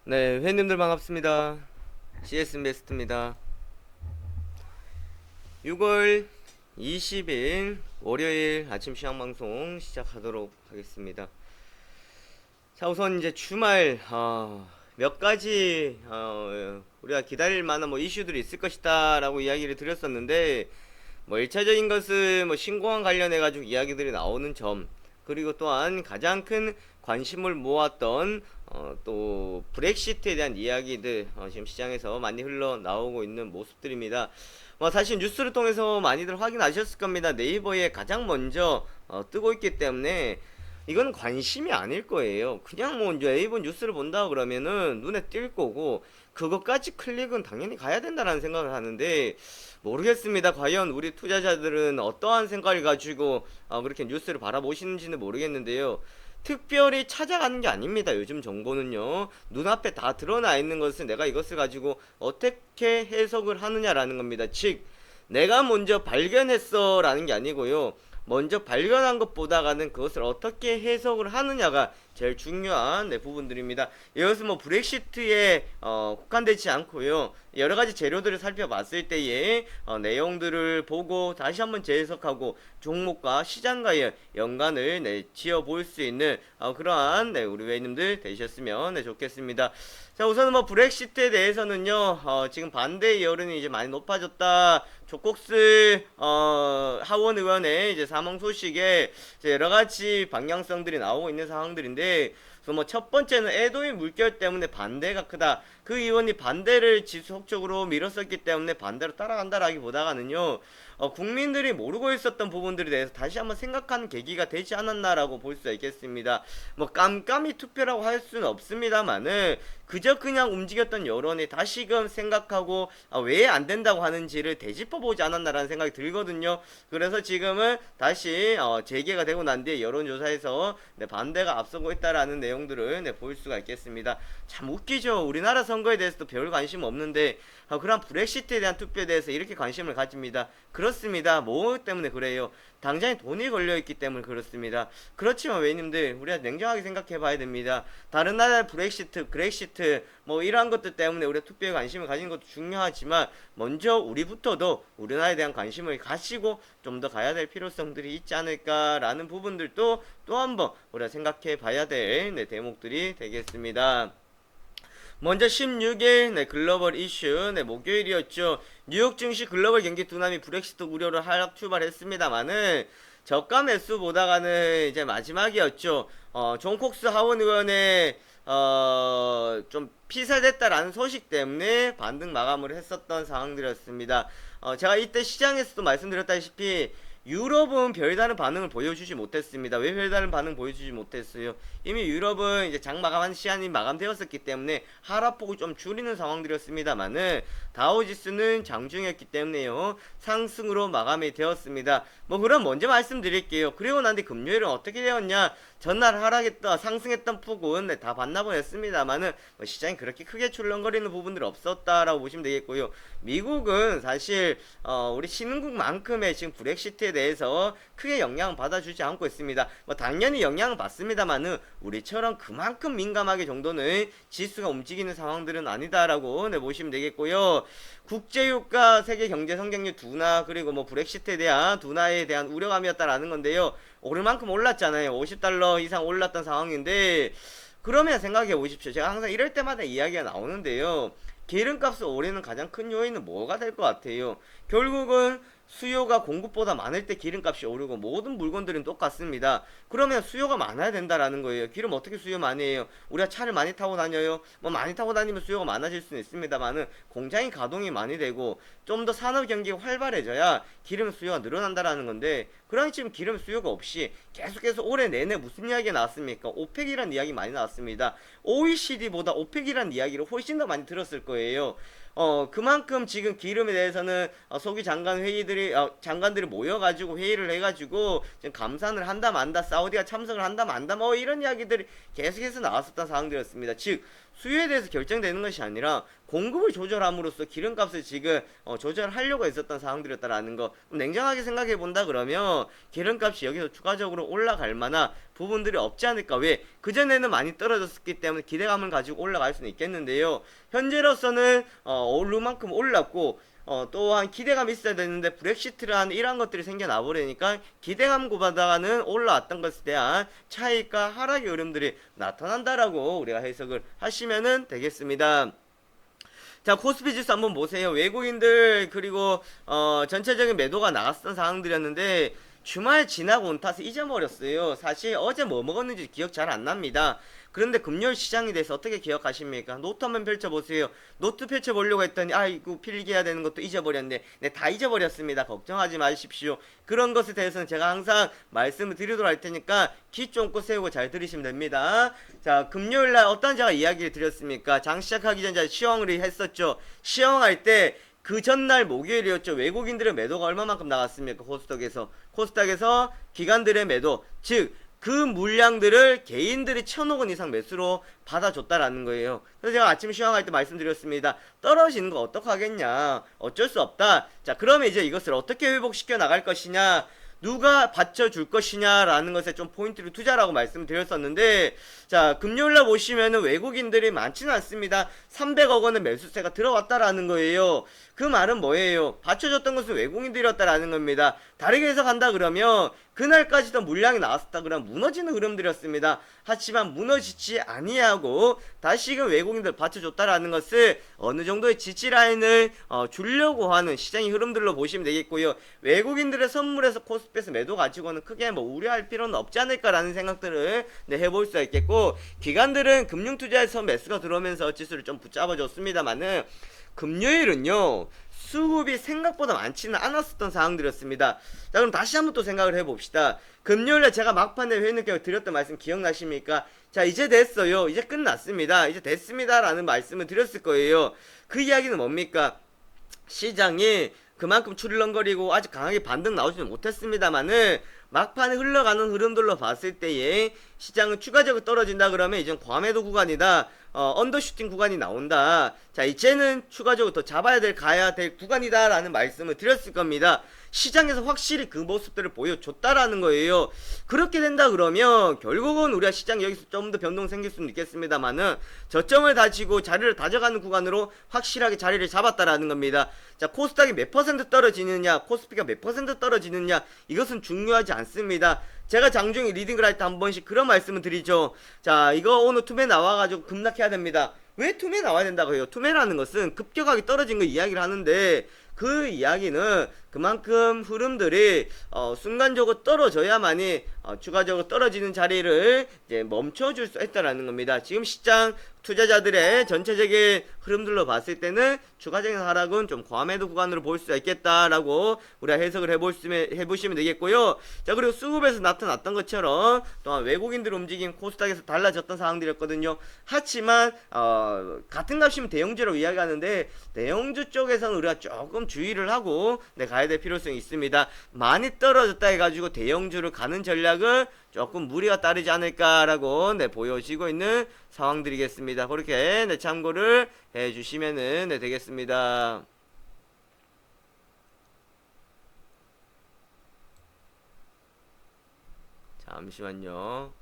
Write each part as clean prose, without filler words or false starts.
네, 회원님들 반갑습니다. CS 베스트입니다. 6월 20일 월요일 아침 시황 방송 시작하도록 하겠습니다. 자, 우선 이제 주말 몇 가지 우리가 기다릴 만한 이슈들이 있을 것이다라고 이야기를 드렸었는데, 1차적인 것은 신공항 관련해 가지고 이야기들이 나오는 점, 그리고 또한 가장 큰 관심을 모았던 또 브렉시트에 대한 이야기들 지금 시장에서 많이 흘러나오고 있는 모습들입니다. 사실 뉴스를 통해서 많이들 확인하셨을 겁니다. 네이버에 가장 먼저 뜨고 있기 때문에 이건 관심이 아닐 거예요. 그냥 네이버 뉴스를 본다 그러면은 눈에 띌 거고, 그것까지 클릭은 당연히 가야 된다라는 생각을 하는데, 모르겠습니다. 과연 우리 투자자들은 어떠한 생각을 가지고 그렇게 뉴스를 바라보시는지는 모르겠는데요. 특별히 찾아가는 게 아닙니다. 요즘 정보는요, 눈앞에 다 드러나 있는 것을 내가 이것을 가지고 어떻게 해석을 하느냐라는 겁니다. 즉, 내가 먼저 발견했어 라는 게 아니고요, 먼저 발견한 것보다가는 그것을 어떻게 해석을 하느냐가 제일 중요한 부분들입니다. 이것은 브렉시트에 국한되지 않고요, 여러가지 재료들을 살펴봤을 때의 내용들을 보고 다시 한번 재해석하고 종목과 시장과의 연관을 지어 볼 수 있는 그러한 우리 회원님들 되셨으면 좋겠습니다. 자, 우선은 브렉시트에 대해서는요, 지금 반대의 여론이 이제 많이 높아졌다. 조콕스 하원 의원의 이제 사망 소식에 이제 여러 가지 방향성들이 나오고 있는 상황들인데, 그래서 첫 번째는 애도의 물결 때문에 반대가 크다. 그 의원이 반대를 지속적으로 밀었었기 때문에 반대로 따라간다라기보다는요, 국민들이 모르고 있었던 부분들에 대해서 다시 한번 생각하는 계기가 되지 않았나라고 볼 수가 있겠습니다. 깜깜이 투표라고 할 수는 없습니다만은, 그저 그냥 움직였던 여론이 다시금 생각하고 왜 안 된다고 하는지를 되짚어보지 않았나라는 생각이 들거든요. 그래서 지금은 다시 재개가 되고 난 뒤에 여론조사에서 반대가 앞서고 있다라는 내용들을 볼 수가 있겠습니다. 참 웃기죠. 우리나라 선거에 대해서도 별 관심 없는데 그런 브렉시트에 대한 투표에 대해서 이렇게 관심을 가집니다. 그렇습니다. 뭐 때문에 그래요? 당장에 돈이 걸려있기 때문에 그렇습니다. 그렇지만 왜님들, 우리가 냉정하게 생각해 봐야 됩니다. 다른 나라의 브렉시트, 그렉시트 이러한 것들 때문에 우리가 투표에 관심을 가진 것도 중요하지만, 먼저 우리부터도 우리나라에 대한 관심을 가지고 좀 더 가야 될 필요성들이 있지 않을까라는 부분들도 또 한번 우리가 생각해 봐야 될 대목들이 되겠습니다. 먼저 16일 글로벌 이슈 목요일이었죠. 뉴욕 증시 글로벌 경기 둔함이 브렉시트 우려로 하락 출발했습니다만은 저가 매수 보다가는 이제 마지막이었죠. 존 콕스 하원 의원의 좀 피살됐다라는 소식 때문에 반등 마감을 했었던 상황들이었습니다. 제가 이때 시장에서도 말씀드렸다시피 유럽은 별다른 반응을 보여주지 못했습니다. 왜 별다른 반응 보여주지 못했어요? 이미 유럽은 이제 장 마감한 시한이 마감되었었기 때문에 하락폭을 좀 줄이는 상황들이었습니다만은, 다우지수는 장중이었기 때문에요, 상승으로 마감이 되었습니다. 그럼 먼저 말씀드릴게요. 그리고 난 뒤 금요일은 어떻게 되었냐? 전날 하락했다 상승했던 폭은 다 반납을 했습니다만은 시장이 그렇게 크게 출렁거리는 부분들이 없었다라고 보시면 되겠고요. 미국은 사실 우리 신흥국만큼의 지금 브렉시트에 대해서 크게 영향을 받아주지 않고 있습니다. 당연히 영향을 받습니다만은 우리처럼 그만큼 민감하게 정도는 지수가 움직이는 상황들은 아니다라고 보시면 되겠고요. 국제유가, 세계 경제 성장률 둔화, 그리고 브렉시트에 대한 둔화에 대한 우려감이었다라는 건데요. 오를 만큼 올랐잖아요. 50달러 이상 올랐던 상황인데, 그러면 생각해 보십시오. 제가 항상 이럴 때마다 이야기가 나오는데요. 기름값을 오르는 가장 큰 요인은 뭐가 될 것 같아요? 결국은 수요가 공급보다 많을 때 기름값이 오르고, 모든 물건들은 똑같습니다. 그러면 수요가 많아야 된다라는 거예요. 기름 어떻게 수요 많이 해요? 우리가 차를 많이 타고 다녀요? 많이 타고 다니면 수요가 많아질 수는 있습니다만은, 공장이 가동이 많이 되고 좀 더 산업 경기가 활발해져야 기름 수요가 늘어난다라는 건데, 그러니 지금 기름 수요가 없이 계속해서 올해 내내 무슨 이야기가 나왔습니까? 오펙이란 이야기 많이 나왔습니다. OECD보다 오펙이란 이야기를 훨씬 더 많이 들었을 거예요. 그만큼 지금 기름에 대해서는 소기 장관 회의들이 장관들이 모여가지고 회의를 해가지고 지금 감산을 한다 만다, 사우디가 참석을 한다 만다 이런 이야기들이 계속해서 나왔었던 상황들이었습니다. 즉 수요에 대해서 결정되는 것이 아니라 공급을 조절함으로써 기름값을 지금 조절하려고 했었던 상황들이었다라는 거. 냉정하게 생각해 본다 그러면 기름값이 여기서 추가적으로 올라갈 만한 부분들이 없지 않을까. 왜? 그전에는 많이 떨어졌기 때문에 기대감을 가지고 올라갈 수는 있겠는데요. 현재로서는 오르만큼 올랐고 또한 기대감이 있어야 되는데 브렉시트라는 이러한 것들이 생겨나 버리니까 기대감보다는 올라왔던 것에 대한 차이가 하락의 흐름들이 나타난다라고 우리가 해석을 하시면 되겠습니다. 자, 코스피 지수 한번 보세요. 외국인들 그리고 전체적인 매도가 나갔던 상황들이었는데 주말 지나고 온 탓에 잊어버렸어요. 사실 어제 뭐 먹었는지 기억 잘 안 납니다. 그런데 금요일 시장에 대해서 어떻게 기억하십니까? 노트 한번 펼쳐보세요. 노트 펼쳐보려고 했더니 아이고 필기해야 되는 것도 잊어버렸네. 네, 다 잊어버렸습니다. 걱정하지 마십시오. 그런 것에 대해서는 제가 항상 말씀을 드리도록 할 테니까 귀 쫑긋 세우고 잘 들으시면 됩니다. 자, 금요일날 어떤 제가 이야기를 드렸습니까? 장 시작하기 전에 시황을 했었죠. 시황할 때 그 전날 목요일이었죠. 외국인들의 매도가 얼마만큼 나갔습니까? 코스닥에서 기관들의 매도, 즉 그 물량들을 개인들이 1,000억 원 이상 매수로 받아줬다라는 거예요. 그래서 제가 아침 시황할 때 말씀드렸습니다. 떨어지는 거 어떡하겠냐. 어쩔 수 없다. 자, 그러면 이제 이것을 어떻게 회복시켜 나갈 것이냐. 누가 받쳐줄 것이냐라는 것에 좀 포인트를 투자라고 말씀드렸었는데, 자, 금요일날 보시면은 외국인들이 많지는 않습니다. 300억 원의 매수세가 들어왔다라는 거예요. 그 말은 뭐예요? 받쳐줬던 것은 외국인들이었다라는 겁니다. 다르게 해석한다 그러면 그날까지도 물량이 나왔었다 그러면 무너지는 흐름들이었습니다. 하지만 무너지지 아니하고 다시금 외국인들 받쳐줬다라는 것을 어느 정도의 지지라인을 주려고 하는 시장의 흐름들로 보시면 되겠고요. 외국인들의 선물에서 코스피에서 매도 가지고는 크게 뭐 우려할 필요는 없지 않을까라는 생각들을 해볼 수가 있겠고, 기관들은 금융투자에서 매수가 들어오면서 지수를 좀 붙잡아줬습니다만은 금요일은요 수급이 생각보다 많지는 않았었던 상황들이었습니다. 자, 그럼 다시 한번 또 생각을 해봅시다. 금요일에 제가 막판에 회의능력 드렸던 말씀 기억나십니까? 자, 이제 됐어요. 이제 끝났습니다. 이제 됐습니다 라는 말씀을 드렸을 거예요. 그 이야기는 뭡니까? 시장이 그만큼 출렁거리고 아직 강하게 반등 나오지는 못했습니다만은 막판에 흘러가는 흐름들로 봤을 때에 시장은 추가적으로 떨어진다 그러면 이제 과매도 구간이다, 언더슈팅 구간이 나온다. 자, 이제는 추가적으로 더 잡아야 될, 가야 될 구간이다 라는 말씀을 드렸을 겁니다. 시장에서 확실히 그 모습들을 보여줬다라는 거예요. 그렇게 된다 그러면 결국은 우리가 시장 여기서 좀 더 변동 생길 수는 있겠습니다만은 저점을 다지고 자리를 다져가는 구간으로 확실하게 자리를 잡았다라는 겁니다. 자, 코스닥이 몇 퍼센트 떨어지느냐, 코스피가 몇 퍼센트 떨어지느냐, 이것은 중요하지 않습니다. 제가 장중에 리딩을 할 때 한 번씩 그런 말씀을 드리죠. 자, 이거 오늘 투매 나와가지고 급락해야 됩니다. 왜 투매 나와야 된다고 해요? 투매라는 것은 급격하게 떨어진 거 이야기를 하는데 그 이야기는 그만큼 흐름들이 순간적으로 떨어져야만이 추가적으로 떨어지는 자리를 이제 멈춰줄 수 있다라는 겁니다. 지금 시장 투자자들의 전체적인 흐름들로 봤을 때는 추가적인 하락은 좀 과매도 구간으로 볼 수가 있겠다라고 우리가 해석을 해보시면 되겠고요. 자, 그리고 수급에서 나타났던 것처럼 또한 외국인들 움직임 코스닥에서 달라졌던 상황들이었거든요. 하지만 같은 값이면 대형주라고 이야기하는데 대형주 쪽에서는 우리가 조금 주의를 하고 가야 될 필요성이 있습니다. 많이 떨어졌다 해가지고 대형주를 가는 전략은 조금 무리가 따르지 않을까라고 보여지고 있는 상황들이겠습니다. 그렇게 참고를 해주시면 되겠습니다. 잠시만요.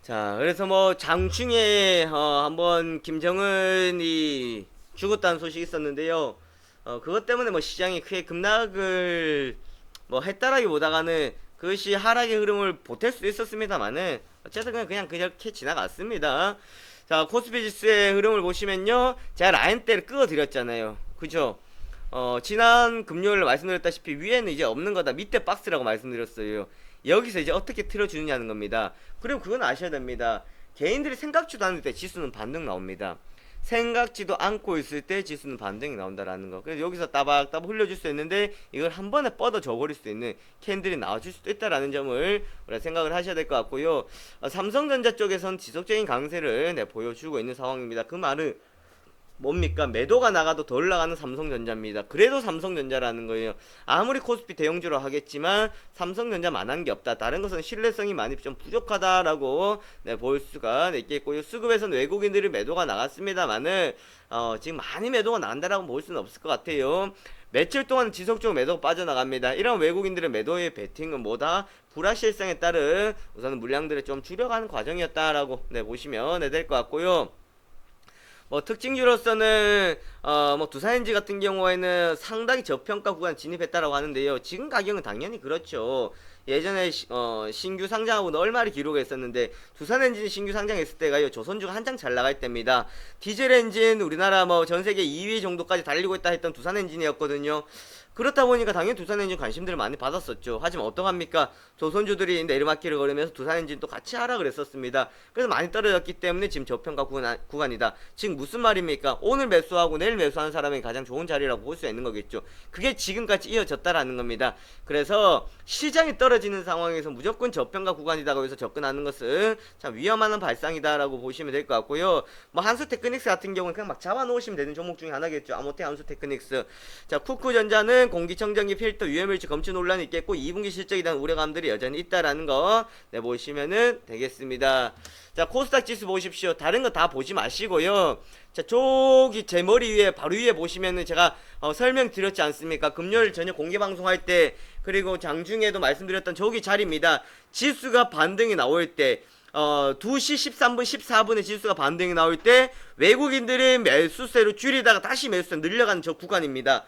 자, 그래서 뭐 장중에 한번 김정은이 죽었다는 소식이 있었는데요. 그것 때문에 뭐 시장이 크게 급락을 뭐 했다라기보다는 그것이 하락의 흐름을 보탤 수 있었습니다만은 어쨌든 그냥 그렇게 지나갔습니다. 자, 코스피 지수의 흐름을 보시면요, 제가 라인대를 끄어 드렸잖아요. 그죠? 지난 금요일 말씀드렸다시피 위에는 이제 없는 거다, 밑에 박스라고 말씀드렸어요. 여기서 이제 어떻게 틀어주느냐는 겁니다. 그리고 그건 아셔야 됩니다. 개인들이 생각지도 않을 때 지수는 반등 나옵니다. 생각지도 않고 있을 때 지수는 반등이 나온다라는 거. 그래서 여기서 따박따박 흘려줄 수 있는데 이걸 한 번에 뻗어져 버릴 수 있는 캔들이 나와줄 수도 있다라는 점을 우리가 생각을 하셔야 될 것 같고요. 삼성전자 쪽에선 지속적인 강세를 보여주고 있는 상황입니다. 그 말은 뭡니까? 매도가 나가도 더 올라가는 삼성전자입니다. 그래도 삼성전자라는 거예요. 아무리 코스피 대형주로 하겠지만 삼성전자만한 게 없다. 다른 것은 신뢰성이 많이 좀 부족하다라고 네, 볼 수가 있겠고요. 수급에서는 외국인들이 매도가 나갔습니다만은 지금 많이 매도가 나간다라고 볼 수는 없을 것 같아요. 며칠 동안 지속적으로 매도가 빠져나갑니다. 이런 외국인들의 매도의 베팅은 뭐다? 불확실성에 따른 우선 물량들을 좀 줄여가는 과정이었다라고 네, 보시면 될 것 같고요. 뭐 특징주로서는 뭐 두산엔지 같은 경우에는 상당히 저평가 구간 진입했다라고 하는데요. 지금 가격은 당연히 그렇죠. 예전에 신규 상장하고 얼마를 기록했었는데 두산엔진 신규 상장했을 때가요 조선주가 한창 잘 나갈 때입니다. 디젤 엔진 우리나라 뭐 전세계 2위 정도까지 달리고 있다 했던 두산엔진이었거든요. 그렇다 보니까 당연히 두산엔진 관심들을 많이 받았었죠. 하지만 어떡합니까? 조선주들이 내리막길을 걸으면서 두산엔진도 같이 하라 그랬었습니다. 그래서 많이 떨어졌기 때문에 지금 저평가 구간이다. 지금 무슨 말입니까? 오늘 매수하고 내일 매수하는 사람이 가장 좋은 자리라고 볼 수 있는 거겠죠. 그게 지금까지 이어졌다라는 겁니다. 그래서 시장이 떨어지는 상황에서 무조건 저평가 구간이다고 해서 접근하는 것은 참 위험한 발상이다라고 보시면 될 것 같고요. 뭐 한수테크닉스 같은 경우는 그냥 막 잡아놓으시면 되는 종목 중에 하나겠죠. 아모테 한수테크닉스. 자, 쿠쿠전자는 공기청정기 필터 유해물질 검출 논란이 있겠고 2분기 실적에 대한 우려감들이 여전히 있다라는 거 네, 보시면은 되겠습니다. 자, 코스닥 지수 보십시오. 다른 거 다 보지 마시고요. 자, 저기 제 머리 위에 바로 위에 보시면은 제가 설명드렸지 않습니까? 금요일 저녁 공개 방송할 때 그리고 장중에도 말씀드렸던 저기 자리입니다. 지수가 반등이 나올 때 2시 13분 14분에 지수가 반등이 나올 때 외국인들이 매수세로 줄이다가 다시 매수세 늘려가는 저 구간입니다.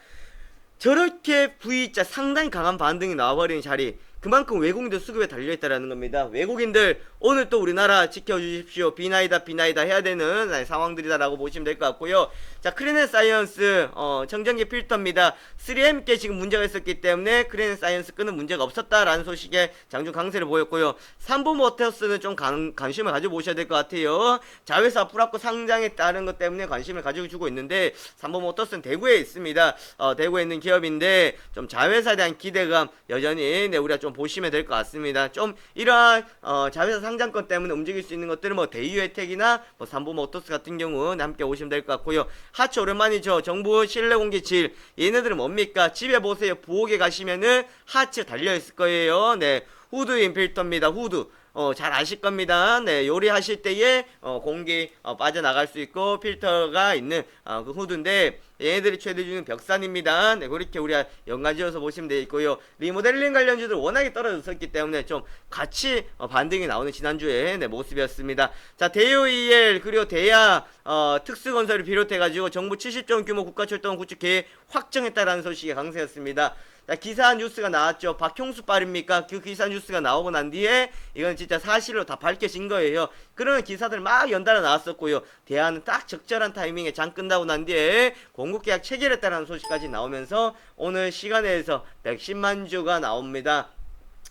저렇게 V자 상당히 강한 반등이 나와버리는 자리, 그만큼 외국인들 수급에 달려있다라는 겁니다. 외국인들 오늘 또 우리나라 지켜주십시오. 비나이다 해야 되는 상황들이다라고 보시면 될 것 같고요. 자, 크리넨사이언스 청정기 필터입니다. 3M께 지금 문제가 있었기 때문에 크리넨사이언스 끄는 문제가 없었다라는 소식에 장중 강세를 보였고요. 삼보모터스는 좀 관심을 가져보셔야 될 것 같아요. 자회사 프라코 상장에 따른 것 때문에 관심을 가지고 주고 있는데 삼보모터스는 대구에 있습니다. 대구에 있는 기업인데 좀 자회사에 대한 기대감 여전히 네, 우리가 좀 보시면 될 것 같습니다. 좀 이러한 자회사 상장권 때문에 움직일 수 있는 것들은 뭐 대유혜택이나 뭐 삼보모터스 같은 경우는 함께 오시면 될 것 같고요. 하츠 오랜만이죠. 정부 실내공개질. 얘네들은 뭡니까? 집에 보세요. 부엌에 가시면은 하츠 달려있을 거예요. 네, 후드인 필터입니다. 후드. 잘 아실 겁니다. 네, 요리하실 때에 공기 빠져나갈 수 있고 필터가 있는 그 후드인데 얘네들이 최대 중인 벽산입니다. 네, 그렇게 우리가 연관지어서 보시면 되겠고요. 리모델링 관련주들 워낙에 떨어졌었기 때문에 좀 같이 반등이 나오는 지난주에 네, 모습이었습니다. 자, 대유2L 그리고 대야 특수건설을 비롯해가지고 정부 70조 원 규모 국가철도원 구축 계획 확정했다라는 소식이 강세였습니다. 자, 기사 뉴스가 나왔죠. 박형수 빨입니까? 그 기사 뉴스가 나오고 난 뒤에 이건 진짜 사실로 다 밝혀진 거예요. 그런 기사들 막 연달아 나왔었고요. 대안은 딱 적절한 타이밍에 장 끝나고 난 뒤에 공급계약 체결했다는 소식까지 나오면서 오늘 시간에서 110만 주가 나옵니다.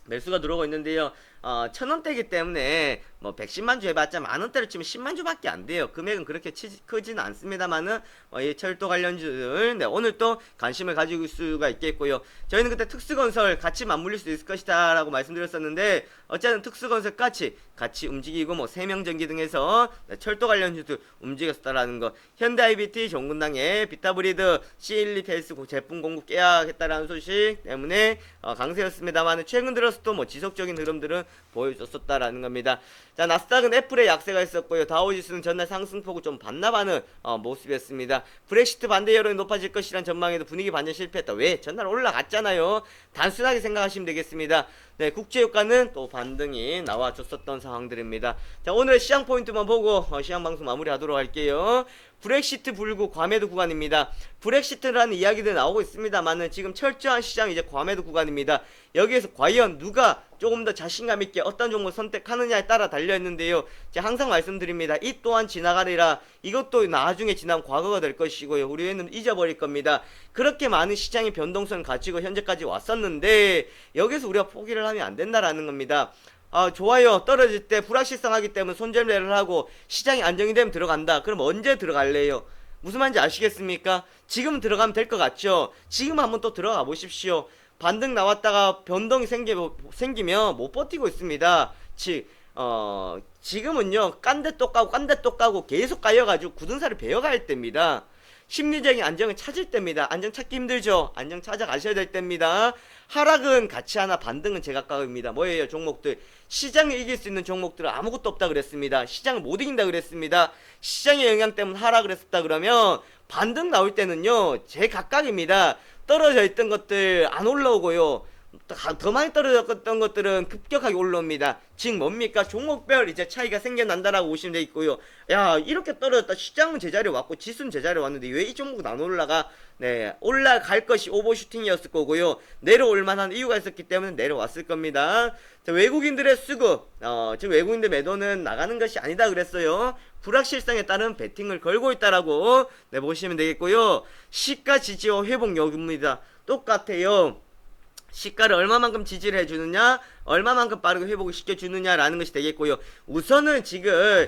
매수가 들어오고 있는데요. 1000원대이기 때문에 뭐 110만 주 해봤자 만원대로 치면 10만 주밖에 안 돼요. 금액은 그렇게 크지는 않습니다만은 이 철도 관련주들 네, 오늘 또 관심을 가지고 있을 수가 있겠고요. 저희는 그때 특수건설 같이 맞물릴 수 있을 것이다 라고 말씀드렸었는데 어쨌든 특수건설 같이 움직이고 뭐 세명전기 등에서 네, 철도 관련주들 움직였다라는 거. 현대IBT 종군당의 비타브리드 C12PS 제품 공급 계약했다라는 소식 때문에 강세였습니다만 최근 들어서 또 뭐 지속적인 흐름들은 보여줬었다라는 겁니다. 자, 나스닥은 애플의 약세가 있었고요. 다우지수는 전날 상승폭을 좀 반납하는 모습이었습니다. 브렉시트 반대 여론이 높아질 것이란 전망에도 분위기 반전 실패했다. 왜? 전날 올라갔잖아요. 단순하게 생각하시면 되겠습니다. 네, 국제유가는 또 반등이 나와줬었던 상황들입니다. 자, 오늘의 시장 포인트만 보고 시장 방송 마무리하도록 할게요. 브렉시트 불구 과매도 구간입니다. 브렉시트라는 이야기들 나오고 있습니다만은 지금 철저한 시장 이제 과매도 구간입니다. 여기에서 과연 누가 조금 더 자신감 있게 어떤 종목을 선택하느냐에 따라 달려있는데요. 제가 항상 말씀드립니다. 이 또한 지나가리라. 이것도 나중에 지난 과거가 될 것이고요. 우리는 잊어버릴 겁니다. 그렇게 많은 시장의 변동성을 가지고 현재까지 왔었는데 여기서 우리가 포기를 하면 안 된다라는 겁니다. 좋아요. 떨어질 때 불확실성하기 때문에 손절매를 하고 시장이 안정이 되면 들어간다. 그럼 언제 들어갈래요? 무슨 말인지 아시겠습니까? 지금 들어가면 될 것 같죠? 지금 한번 또 들어가 보십시오. 반등 나왔다가 변동이 생기면 못 버티고 있습니다. 지금은요 깐데 또 까고 계속 까여가지고 굳은 살을 베어갈 때입니다. 심리적인 안정을 찾을 때입니다. 안정 찾기 힘들죠? 안정 찾아가셔야 될 때입니다. 하락은 같이 하나, 반등은 제각각입니다. 뭐예요? 종목들. 시장을 이길 수 있는 종목들은 아무것도 없다 그랬습니다. 시장을 못 이긴다 그랬습니다. 시장의 영향 때문에 하락을 했었다 그러면 반등 나올 때는요, 제각각입니다. 떨어져 있던 것들 안 올라오고요. 더 많이 떨어졌던 것들은 급격하게 올라옵니다. 즉 뭡니까? 종목별 이제 차이가 생겨난다라고 보시면 돼 있고요. 야, 이렇게 떨어졌다. 시장은 제자리에 왔고 지수는 제자리에 왔는데 왜 이 종목은 안 올라가? 네, 올라갈 것이 오버슈팅이었을 거고요. 내려올 만한 이유가 있었기 때문에 내려왔을 겁니다. 자, 외국인들의 수급, 즉 외국인들 매도는 나가는 것이 아니다 그랬어요. 불확실성에 따른 베팅을 걸고 있다라고 네, 보시면 되겠고요. 시가 지지와 회복 여부입니다. 똑같아요. 시가를 얼마만큼 지지를 해주느냐, 얼마만큼 빠르게 회복을 시켜주느냐라는 것이 되겠고요. 우선은 지금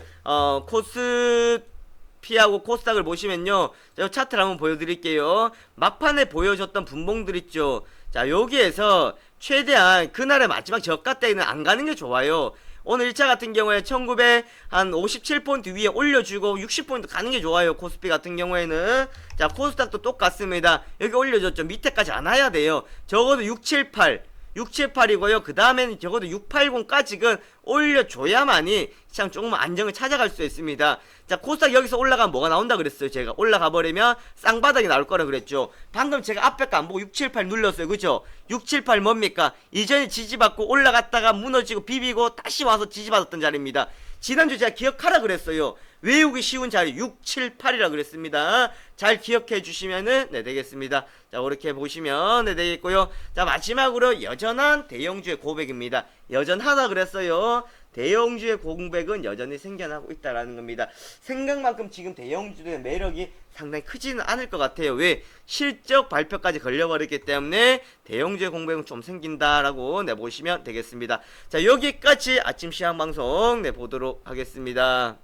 코스피하고 코스닥을 보시면요, 제가 차트를 한번 보여드릴게요. 막판에 보여줬던 분봉들 있죠. 자, 여기에서 최대한 그날의 마지막 저가 때는 안 가는 게 좋아요. 오늘 1차 같은 경우에 1957포인트 위에 올려주고 60포인트 가는 게 좋아요. 코스피 같은 경우에는. 자, 코스닥도 똑같습니다. 여기 올려줬죠. 밑에까지 안 와야 돼요. 적어도 678이고요. 그 다음에는 적어도 680까지는 올려줘야만이 시장 조금 안정을 찾아갈 수 있습니다. 자, 코스닥 여기서 올라가면 뭐가 나온다 그랬어요. 제가 올라가 버리면 쌍바닥이 나올 거라 그랬죠. 방금 제가 앞에 거 안 보고 678 눌렀어요. 그죠? 678 뭡니까? 이전에 지지받고 올라갔다가 무너지고 비비고 다시 와서 지지받았던 자리입니다. 지난주 제가 기억하라 그랬어요. 외우기 쉬운 자리 678이라 그랬습니다. 잘 기억해 주시면은 네 되겠습니다. 자, 그렇게 보시면 네 되겠고요. 자, 마지막으로 여전한 대형주의 고백입니다. 여전하다 그랬어요. 대형주의 공백은 여전히 생겨나고 있다라는 겁니다. 생각만큼 지금 대형주의 매력이 상당히 크지는 않을 것 같아요. 왜? 실적 발표까지 걸려버렸기 때문에 대형주의 공백은 좀 생긴다라고 네 보시면 되겠습니다. 자, 여기까지 아침 시황 방송 네 보도록 하겠습니다.